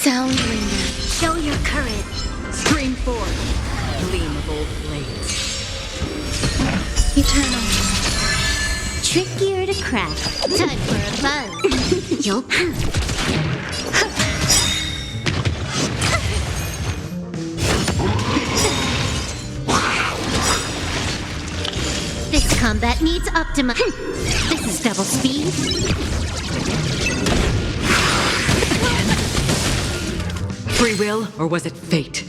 Soundling them. Show your courage. Stream forth. Gleam of old blades. Eternal. Trickier to crack. Time for a buzz. Yup. This combat needs This is double speed. Free will, or was it fate?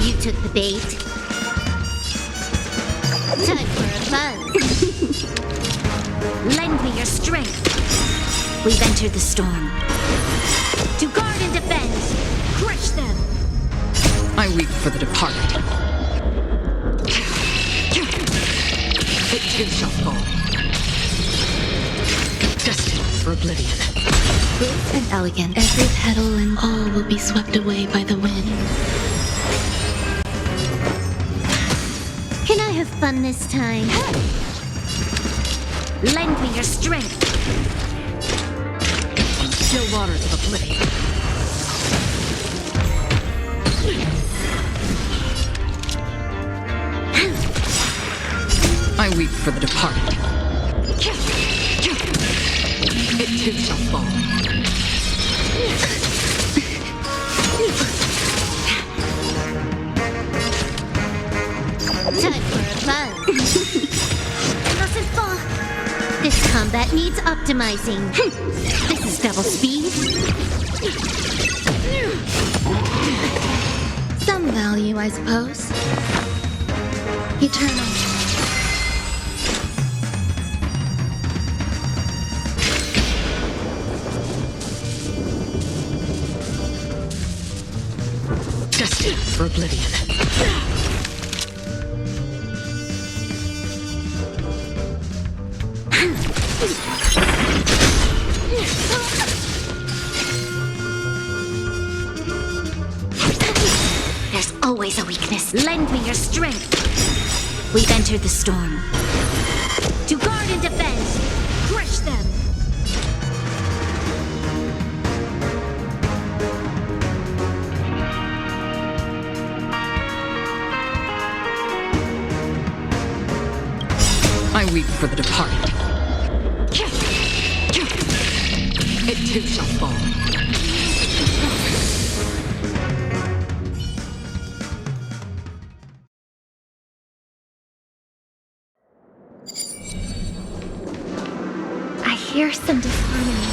You took the bait. Time for a buzz. Lend me your strength. We've entered the storm. To guard and defend. Crush them. I weep for the departed. It too shall fall. Destined for oblivion. Smooth and elegant. Every petal and all will be swept away by the wind. Can I have fun this time? Lend me your strength. On the still waters of oblivion. I weep for the departed. It too shall fall. Time for a buzz. Mustn't fall. This combat needs optimizing. This is double speed. Some value, I suppose. Eternal. Destined for oblivion. There's always a weakness. Lend me your strength. We've entered the storm. To guard and defend. Crush them. I weep for the departed. It too shall fall. I hear some disharmony.